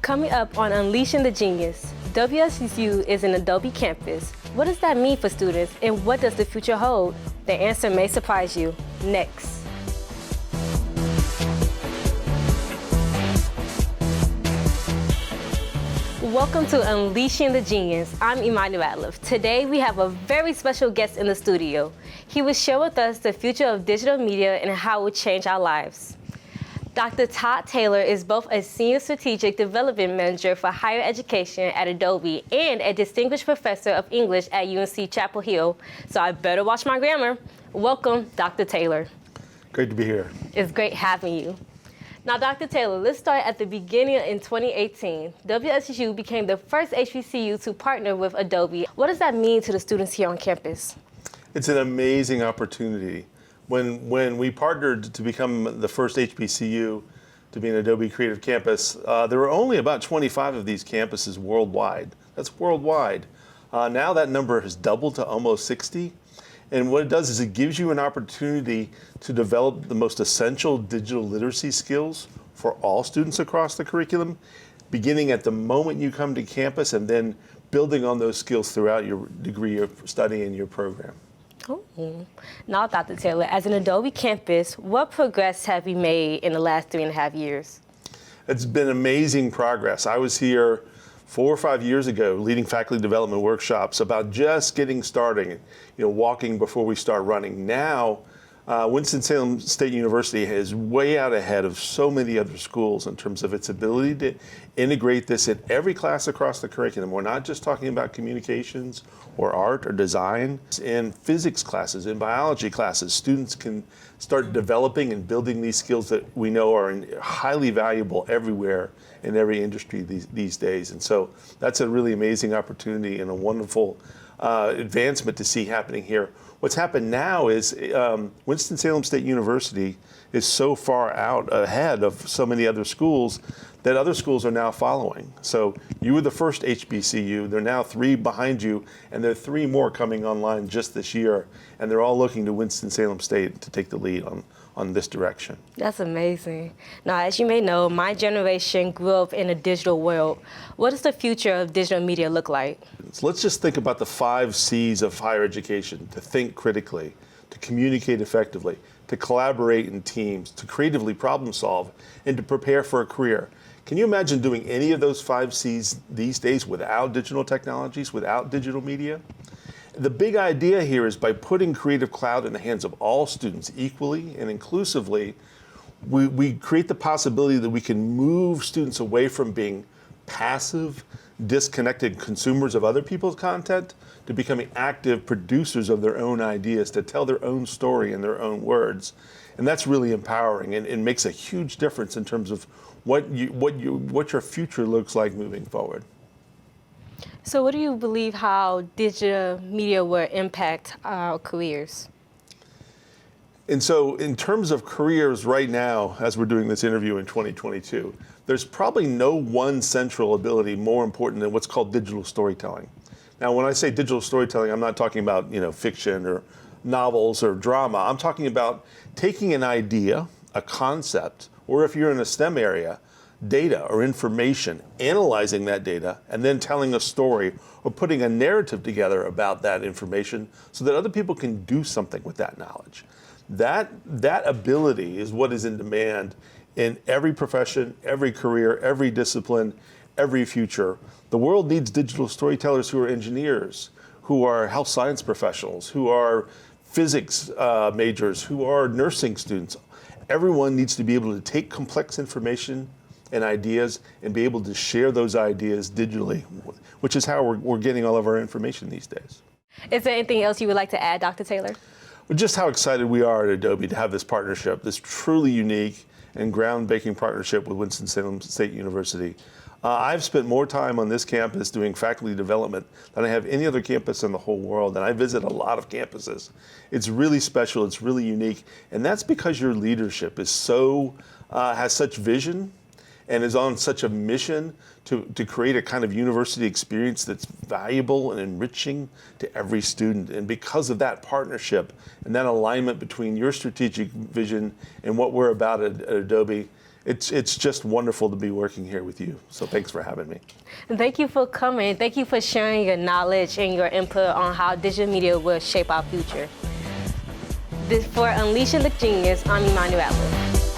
Coming up on Unleashing the Genius, WSSU is an Adobe campus. What does that mean for students, and what does the future hold? The answer may surprise you. Next. Welcome to Unleashing the Genius. I'm Emoni Rattiliff. Today we have a very special guest in the studio. He will share with us the future of digital media and how it will change our lives. Dr. Todd Taylor is both a Senior Strategic Development Manager for Higher Education at Adobe and a Distinguished Professor of English at UNC Chapel Hill. So I better watch my grammar. Welcome, Dr. Taylor. Great to be here. It's great having you. Now, Dr. Taylor, let's start at the beginning. In 2018, WSSU became the first HBCU to partner with Adobe. What does that mean to the students here on campus? It's an amazing opportunity. When we partnered to become the first HBCU to be an Adobe Creative Campus, there were only about 25 of these campuses worldwide. That's worldwide. Now that number has doubled to almost 60. And what it does is it gives you an opportunity to develop the most essential digital literacy skills for all students across the curriculum, beginning at the moment you come to campus and then building on those skills throughout your degree of study and your program. Oh. Now, Dr. Taylor, as an Adobe campus, what progress have you made in the last 3.5 years? It's been amazing progress. I was here 4 or 5 years ago leading faculty development workshops about just getting started, walking before we start running. Now, Winston-Salem State University is way out ahead of so many other schools in terms of its ability to integrate this in every class across the curriculum. We're not just talking about communications or art or design. In physics classes, in biology classes, students can start developing and building these skills that we know are highly valuable everywhere in every industry these days. And so that's a really amazing opportunity and a wonderful advancement to see happening here. What's happened now is Winston-Salem State University is so far out ahead of so many other schools that other schools are now following. So you were the first HBCU. There are now 3 behind you, and there are 3 more coming online just this year, and they're all looking to Winston-Salem State to take the lead on this direction. That's amazing. Now, as you may know, my generation grew up in a digital world. What does the future of digital media look like? So let's just think about the 5 C's of higher education: to think critically, to communicate effectively, to collaborate in teams, to creatively problem solve, and to prepare for a career. Can you imagine doing any of those 5 C's these days without digital technologies, without digital media? The big idea here is by putting Creative Cloud in the hands of all students equally and inclusively, we create the possibility that we can move students away from being passive, disconnected consumers of other people's content to becoming active producers of their own ideas, to tell their own story in their own words. And that's really empowering, and it makes a huge difference in terms of what your future looks like moving forward. So what do you believe how digital media will impact our careers? And so in terms of careers right now, as we're doing this interview in 2022, there's probably no one central ability more important than what's called digital storytelling. Now, when I say digital storytelling, I'm not talking about fiction or novels or drama. I'm talking about taking an idea, a concept, or if you're in a STEM area, data or information, analyzing that data, and then telling a story or putting a narrative together about that information so that other people can do something with that knowledge. That ability is what is in demand in every profession, every career, every discipline, every future. The world needs digital storytellers who are engineers, who are health science professionals, who are physics majors, who are nursing students. Everyone needs to be able to take complex information and ideas and be able to share those ideas digitally, which is how we're getting all of our information these days. Is there anything else you would like to add, Dr. Taylor? Well, just how excited we are at Adobe to have this partnership, this truly unique and groundbreaking partnership with Winston-Salem State University. I've spent more time on this campus doing faculty development than I have any other campus in the whole world, and I visit a lot of campuses. It's really special, it's really unique, and that's because your leadership is has such vision and is on such a mission to create a kind of university experience that's valuable and enriching to every student. And because of that partnership and that alignment between your strategic vision and what we're about at Adobe, it's just wonderful to be working here with you. So thanks for having me. And thank you for coming. Thank you for sharing your knowledge and your input on how digital media will shape our future. For Unleashing the Genius, I'm Emoni Rattiliff.